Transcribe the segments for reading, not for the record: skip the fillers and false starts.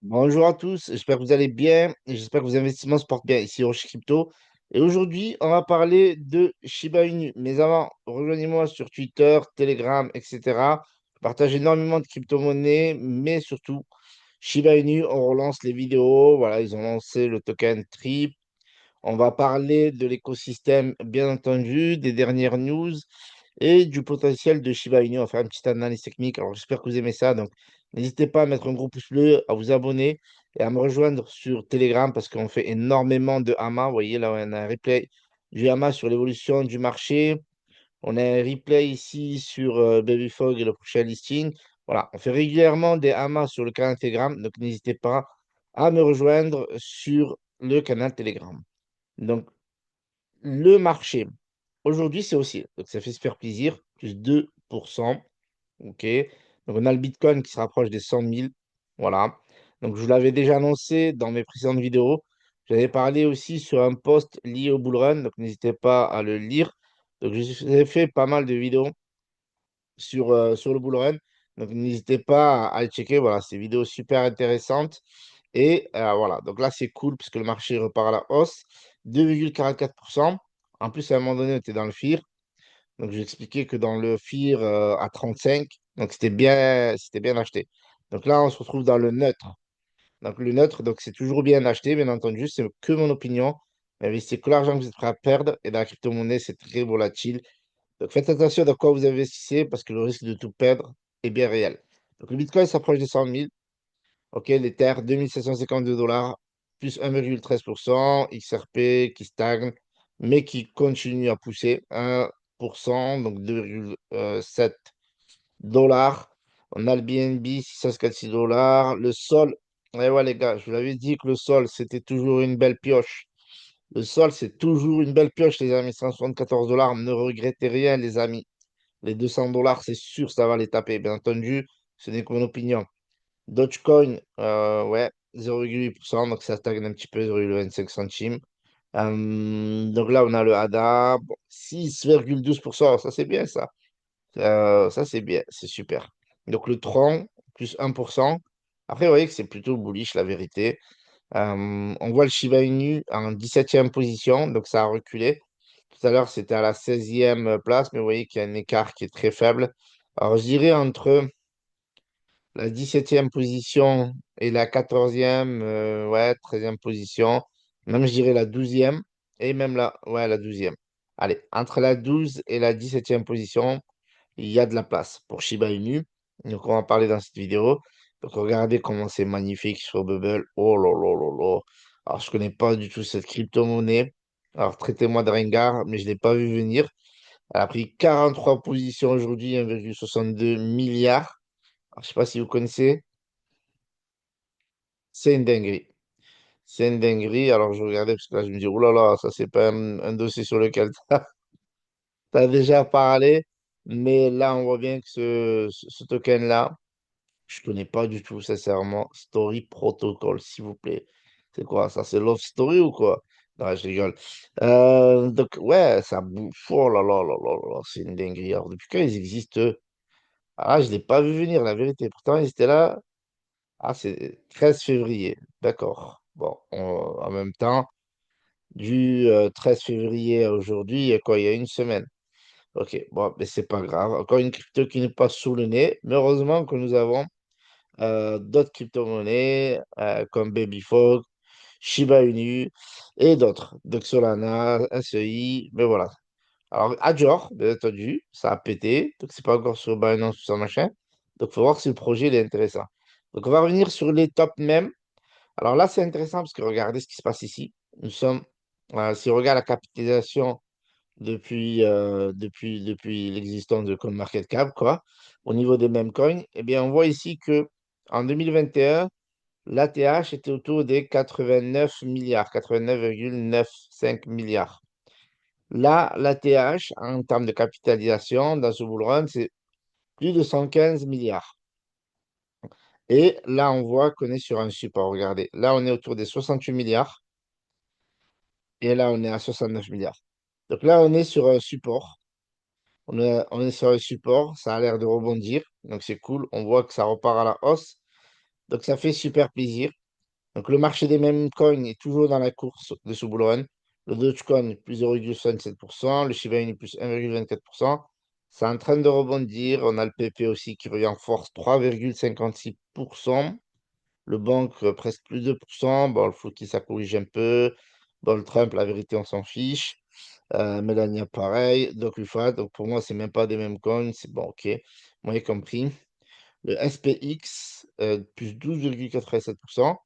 Bonjour à tous, j'espère que vous allez bien et j'espère que vos investissements se portent bien ici Roche Crypto. Et aujourd'hui, on va parler de Shiba Inu. Mais avant, rejoignez-moi sur Twitter, Telegram, etc. Je partage énormément de crypto-monnaies, mais surtout Shiba Inu, on relance les vidéos. Voilà, ils ont lancé le token TRIP. On va parler de l'écosystème, bien entendu, des dernières news et du potentiel de Shiba Inu. On va faire une petite analyse technique. Alors, j'espère que vous aimez ça. Donc, n'hésitez pas à mettre un gros pouce bleu, à vous abonner et à me rejoindre sur Telegram parce qu'on fait énormément de AMA. Vous voyez, là, on a un replay du AMA sur l'évolution du marché. On a un replay ici sur Babyfog et le prochain listing. Voilà, on fait régulièrement des AMA sur le canal Telegram. Donc, n'hésitez pas à me rejoindre sur le canal Telegram. Donc, le marché, aujourd'hui, c'est aussi. Donc, ça fait se faire plaisir, plus 2%. OK. Donc, on a le Bitcoin qui se rapproche des 100 000. Voilà. Donc, je vous l'avais déjà annoncé dans mes précédentes vidéos. J'avais parlé aussi sur un post lié au bull run. Donc, n'hésitez pas à le lire. Donc, j'ai fait pas mal de vidéos sur le bull run. Donc, n'hésitez pas à le checker. Voilà, c'est une vidéo super intéressante. Et voilà, donc là, c'est cool puisque le marché repart à la hausse. 2,44%. En plus, à un moment donné, on était dans le FIR. Donc, j'ai expliqué que dans le FIR à 35, donc c'était bien acheté. Donc là, on se retrouve dans le neutre. Donc, le neutre, donc c'est toujours bien acheté, bien entendu. C'est que mon opinion. Mais c'est que l'argent que vous êtes prêt à perdre. Et dans la crypto-monnaie, c'est très volatile. Donc, faites attention à quoi vous investissez parce que le risque de tout perdre est bien réel. Donc, le Bitcoin s'approche des 100 000. OK, l'Ether, 2 752 $, plus 1,13%. XRP qui stagne, mais qui continue à pousser, 1%, donc 2,7 dollars. On a le BNB, 646 $. Le sol, et ouais, les gars, je vous l'avais dit que le sol, c'était toujours une belle pioche. Le sol, c'est toujours une belle pioche, les amis. 174 $. Ne regrettez rien, les amis. Les 200 $, c'est sûr, ça va les taper. Bien entendu, ce n'est que mon opinion. Dogecoin, ouais, 0,8%, donc ça stagne un petit peu, 0,25 centimes. Donc là, on a le ADA, bon, 6,12%, ça c'est bien ça. Ça c'est bien, c'est super. Donc le Tron, plus 1%. Après, vous voyez que c'est plutôt bullish, la vérité. On voit le Shiba Inu en 17e position, donc ça a reculé. Tout à l'heure, c'était à la 16e place, mais vous voyez qu'il y a un écart qui est très faible. Alors, je dirais entre la 17e position et la 14e, ouais, 13e position. Même, je dirais la 12e et même la 12e. Allez, entre la 12 et la 17e position, il y a de la place pour Shiba Inu. Donc, on va en parler dans cette vidéo. Donc, regardez comment c'est magnifique sur Bubble. Oh là là là là. Alors, je connais pas du tout cette crypto-monnaie. Alors, traitez-moi de ringard, mais je ne l'ai pas vu venir. Elle a pris 43 positions aujourd'hui, 1,62 milliard. Alors, je sais pas si vous connaissez. C'est une dinguerie. C'est une dinguerie. Alors, je regardais parce que là, je me dis, oh là là, ça, c'est pas un dossier sur lequel tu as déjà parlé. Mais là, on voit bien que ce token-là, je connais pas du tout, sincèrement. Story Protocol, s'il vous plaît. C'est quoi ça? C'est Love Story ou quoi? Non, je rigole. Donc, ouais, ça bouffe. Oh là là là là là, c'est une dinguerie. Alors, depuis quand ils existent, eux? Ah, je l'ai pas vu venir, la vérité. Pourtant, ils étaient là. Ah, c'est 13 février. D'accord. Bon, en même temps, du 13 février à aujourd'hui, il y a quoi? Il y a une semaine. Ok, bon, mais c'est pas grave. Encore une crypto qui nous passe sous le nez. Mais heureusement que nous avons d'autres crypto-monnaies comme Babyfog, Shiba Inu et d'autres. Donc Solana, SEI, mais voilà. Alors, Ajor, bien entendu, ça a pété. Donc, c'est pas encore sur Binance ou sur machin. Donc, il faut voir si le projet il est intéressant. Donc, on va revenir sur les top même. Alors là, c'est intéressant parce que regardez ce qui se passe ici. Nous sommes, si on regarde la capitalisation depuis l'existence de CoinMarketCap, quoi, au niveau des mêmes coins, eh bien, on voit ici que en 2021, l'ATH était autour des 89 milliards, 89,95 milliards. Là, l'ATH, en termes de capitalisation, dans ce bull run, c'est plus de 115 milliards. Et là, on voit qu'on est sur un support. Regardez, là, on est autour des 68 milliards. Et là, on est à 69 milliards. Donc là, on est sur un support. On est sur un support. Ça a l'air de rebondir. Donc c'est cool. On voit que ça repart à la hausse. Donc, ça fait super plaisir. Donc, le marché des meme coins est toujours dans la course de ce bull run. Le Dogecoin plus 0,67%, le Shiba Inu plus 1,24%. C'est en train de rebondir. On a le PP aussi qui revient en force 3,56%. Le banque, presque plus 2%. Bon, le Fouki, ça corrige un peu. Bon, le Trump, la vérité, on s'en fiche. Melania, pareil. Donc, UFA, donc pour moi, c'est même pas des mêmes coins. C'est bon, ok. Moi, j'ai compris. Le SPX, plus 12,87%.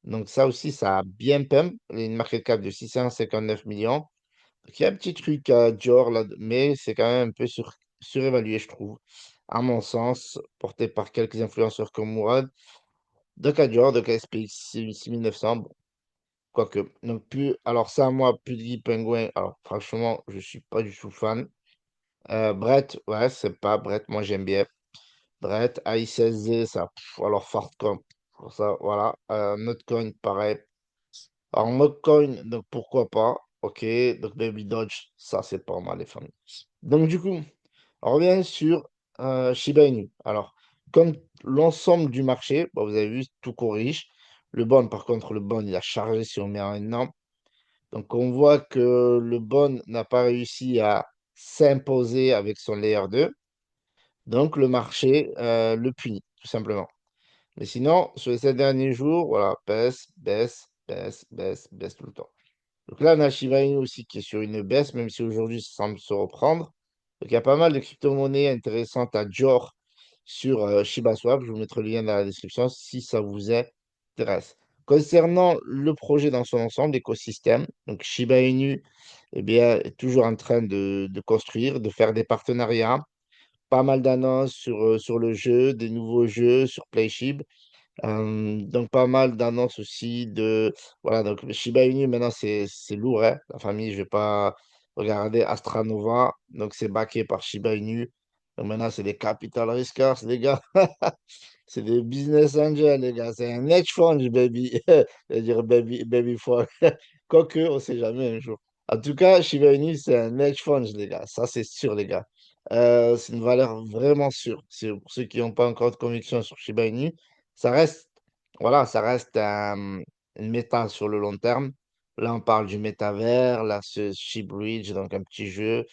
Donc, ça aussi, ça a bien pump. Il y a une market cap de 659 millions. Donc, il y a un petit truc à Dior là, mais c'est quand même un peu surévalué, je trouve, à mon sens, porté par quelques influenceurs comme Mourad. Donc, à Dior, donc SPX 6900, bon, quoique. Donc, plus, alors ça, moi, PewDiePie Penguin, alors franchement, je suis pas du tout fan. Brett, ouais, c'est pas Brett, moi j'aime bien. Brett, AI16Z, ça, alors Fartcoin, pour ça, voilà. Notcoin, pareil. Alors, Mockcoin, donc pourquoi pas, ok. Donc, Baby Dodge, ça, c'est pas mal, les familles. Donc, du coup, on revient sur Shiba Inu. Alors, comme l'ensemble du marché, bon, vous avez vu, tout corrige. Le bond, par contre, le bond, il a chargé si on met un an. Donc, on voit que le bond n'a pas réussi à s'imposer avec son layer 2. Donc, le marché le punit, tout simplement. Mais sinon, sur les 7 derniers jours, voilà, baisse, baisse, baisse, baisse, baisse tout le temps. Donc là, on a Shiba Inu aussi qui est sur une baisse, même si aujourd'hui, ça semble se reprendre. Donc, il y a pas mal de crypto-monnaies intéressantes à Dior sur Shiba Swap. Je vous mettrai le lien dans la description si ça vous intéresse. Concernant le projet dans son ensemble, l'écosystème, donc Shiba Inu eh bien, est toujours en train de construire, de faire des partenariats, pas mal d'annonces sur le jeu, des nouveaux jeux sur PlayShib. Donc, pas mal d'annonces aussi de. Voilà, donc Shiba Inu, maintenant, c'est lourd, hein. La famille, je vais pas regarder Astranova. Donc, c'est backé par Shiba Inu. Donc, maintenant, c'est des capital riskers, les gars. C'est des business angels, les gars. C'est un hedge fund, baby. Je veux dire, baby fund. Quoique, on sait jamais un jour. En tout cas, Shiba Inu, c'est un hedge fund, les gars. Ça, c'est sûr, les gars. C'est une valeur vraiment sûre. C'est pour ceux qui n'ont pas encore de conviction sur Shiba Inu, ça reste, voilà, ça reste une méta sur le long terme. Là, on parle du métavers, là, ce ShibBridge, donc un petit jeu.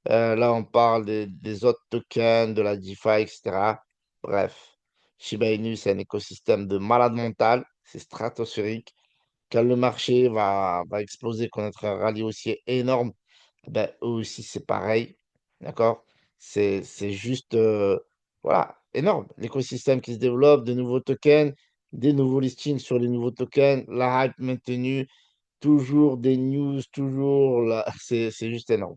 Là, on parle des autres tokens, de la DeFi, etc. Bref, Shiba Inu, c'est un écosystème de malade mental, c'est stratosphérique. Quand le marché va exploser, connaître un rallye haussier énorme, ben, eux aussi, c'est pareil. D'accord? C'est juste, voilà, énorme. L'écosystème qui se développe, de nouveaux tokens, des nouveaux listings sur les nouveaux tokens, la hype maintenue, toujours des news, toujours là. C'est juste énorme.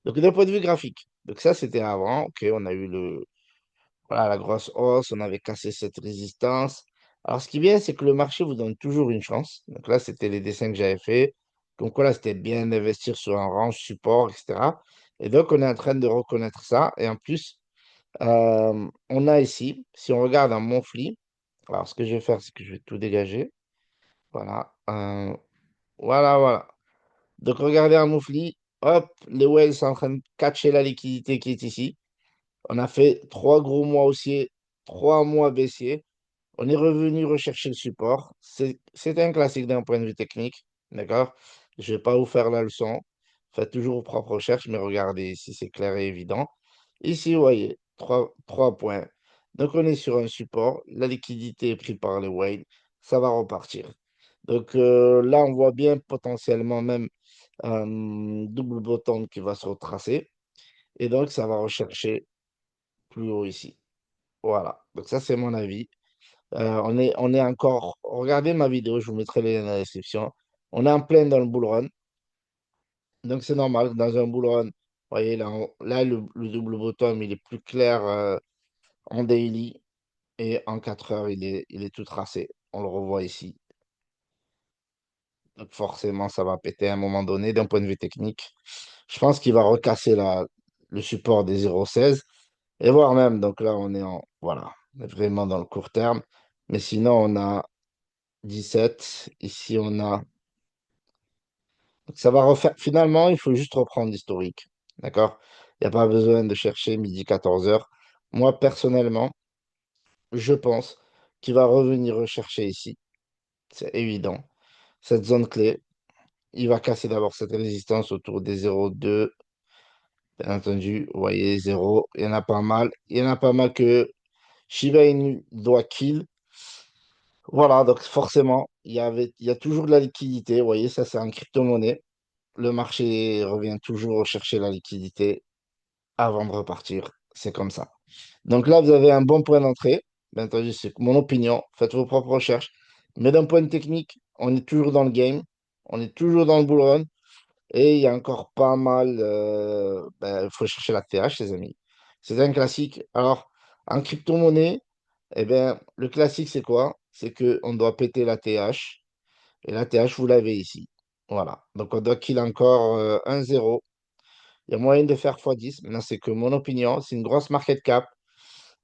Donc, d'un point de vue graphique, donc ça, c'était avant. OK, on a eu voilà, la grosse hausse, on avait cassé cette résistance. Alors, ce qui est bien, c'est que le marché vous donne toujours une chance. Donc là, c'était les dessins que j'avais fait. Donc voilà, c'était bien d'investir sur un range support, etc. Et donc, on est en train de reconnaître ça. Et en plus, on a ici, si on regarde un monthly, alors ce que je vais faire, c'est que je vais tout dégager. Voilà. Voilà, voilà. Donc, regardez un monthly. Hop, les whales sont en train de catcher la liquidité qui est ici. On a fait 3 gros mois haussiers, 3 mois baissiers. On est revenu rechercher le support. C'est un classique d'un point de vue technique. D'accord? Je ne vais pas vous faire la leçon. Faites toujours vos propres recherches, mais regardez ici, c'est clair et évident. Ici, vous voyez, trois points. Donc, on est sur un support. La liquidité est prise par les whales. Ça va repartir. Donc, là, on voit bien potentiellement même un double bottom qui va se retracer. Et donc, ça va rechercher plus haut ici. Voilà. Donc, ça, c'est mon avis. On est encore. Regardez ma vidéo, je vous mettrai les liens dans la description. On est en plein dans le bull run. Donc, c'est normal. Dans un bull run, vous voyez, là, là le double bottom, il est plus clair en daily. Et en 4 heures, il est tout tracé. On le revoit ici. Donc, forcément, ça va péter à un moment donné d'un point de vue technique. Je pense qu'il va recasser le support des 0,16 et voire même. Donc là, voilà, on est vraiment dans le court terme. Mais sinon, on a 17. Ici, on a. Donc, ça va refaire. Finalement, il faut juste reprendre l'historique. D'accord? Il n'y a pas besoin de chercher midi 14 heures. Moi, personnellement, je pense qui va revenir rechercher ici. C'est évident. Cette zone clé, il va casser d'abord cette résistance autour des 0,2. Bien entendu, vous voyez 0. Il y en a pas mal. Il y en a pas mal que Shiba Inu doit kill. Voilà, donc forcément, il y a toujours de la liquidité. Vous voyez, ça, c'est en crypto-monnaie. Le marché revient toujours chercher la liquidité avant de repartir. C'est comme ça. Donc là, vous avez un bon point d'entrée. Bien entendu, c'est mon opinion. Faites vos propres recherches. Mais d'un point de technique, on est toujours dans le game. On est toujours dans le bull run. Et il y a encore pas mal. Il faut chercher la TH, les amis. C'est un classique. Alors, en crypto-monnaie, eh bien, le classique, c'est quoi? C'est qu'on doit péter la TH. Et la TH, vous l'avez ici. Voilà. Donc, on doit kill encore 1-0. Il y a moyen de faire x10. Maintenant, c'est que mon opinion. C'est une grosse market cap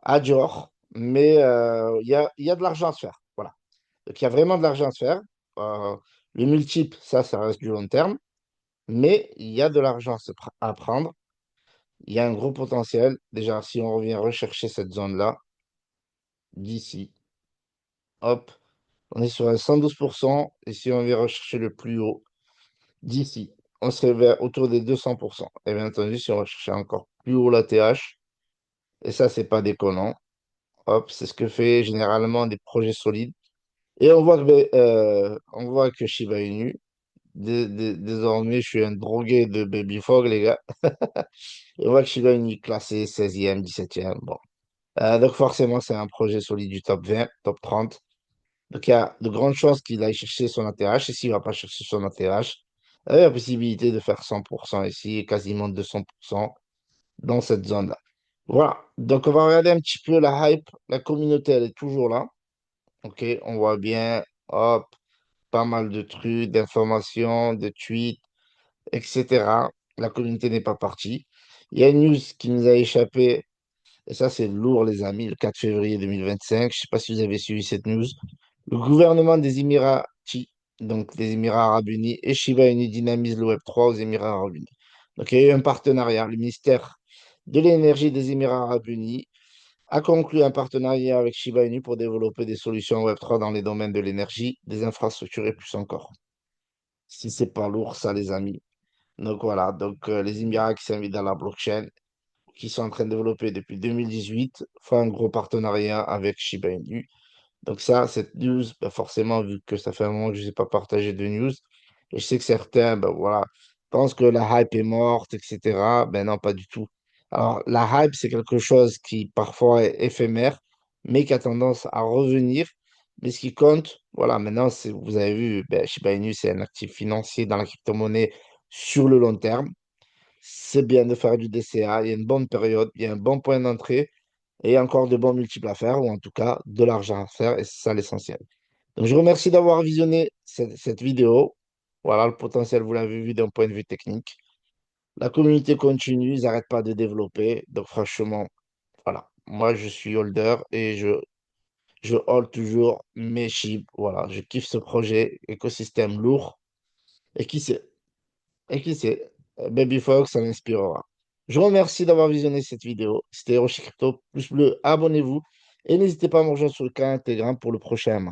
à Dior. Mais il y a de l'argent à se faire. Voilà. Donc, il y a vraiment de l'argent à se faire. Euh, le multiple, ça reste du long terme. Mais il y a de l'argent à prendre. Il y a un gros potentiel. Déjà, si on revient rechercher cette zone-là, d'ici, hop, on est sur un 112%. Et si on vient rechercher le plus haut, d'ici, on serait autour des 200%. Et bien entendu, si on recherchait encore plus haut la TH, et ça, c'est pas déconnant, hop, c'est ce que fait généralement des projets solides. Et on voit que Shiba Inu, désormais, je suis un drogué de Baby Fog, les gars. Et on voit que Shiba Inu est classé 16e, 17e. Bon. Donc forcément, c'est un projet solide du top 20, top 30. Donc il y a de grandes chances qu'il aille chercher son ATH. Et s'il ne va pas chercher son ATH, il y a la possibilité de faire 100% ici et quasiment 200% dans cette zone-là. Voilà. Donc on va regarder un petit peu la hype. La communauté, elle est toujours là. OK, on voit bien, hop, pas mal de trucs, d'informations, de tweets, etc. La communauté n'est pas partie. Il y a une news qui nous a échappé. Et ça, c'est lourd, les amis, le 4 février 2025. Je ne sais pas si vous avez suivi cette news. Le gouvernement des Émiratis, donc des Émirats Arabes Unis, et Shiba Inu dynamise le Web3 aux Émirats Arabes Unis. Donc, il y a eu un partenariat. Le ministère de l'Énergie des Émirats Arabes Unis a conclu un partenariat avec Shiba Inu pour développer des solutions Web3 dans les domaines de l'énergie, des infrastructures et plus encore. Si c'est pas lourd, ça, les amis. Donc voilà, donc les Émirats qui s'invitent dans la blockchain, qui sont en train de développer depuis 2018, font un gros partenariat avec Shiba Inu. Donc ça, cette news, bah forcément, vu que ça fait un moment que je n'ai pas partagé de news, et je sais que certains, ben voilà, pensent que la hype est morte, etc. Ben non, pas du tout. Alors, la hype, c'est quelque chose qui parfois est éphémère, mais qui a tendance à revenir. Mais ce qui compte, voilà, maintenant, vous avez vu, ben, Shiba Inu, c'est un actif financier dans la crypto-monnaie sur le long terme. C'est bien de faire du DCA, il y a une bonne période, il y a un bon point d'entrée et encore de bons multiples à faire, ou en tout cas de l'argent à faire, et c'est ça l'essentiel. Donc je vous remercie d'avoir visionné cette vidéo. Voilà, le potentiel, vous l'avez vu d'un point de vue technique. La communauté continue, ils n'arrêtent pas de développer. Donc franchement, voilà, moi je suis holder et je hold toujours mes chips. Voilà, je kiffe ce projet, écosystème lourd. Et qui sait? Et qui sait, Baby Fox, ça m'inspirera. Je vous remercie d'avoir visionné cette vidéo. C'était Hiroshi Crypto, plus bleu, abonnez-vous et n'hésitez pas à me rejoindre sur le canal Telegram pour le prochain.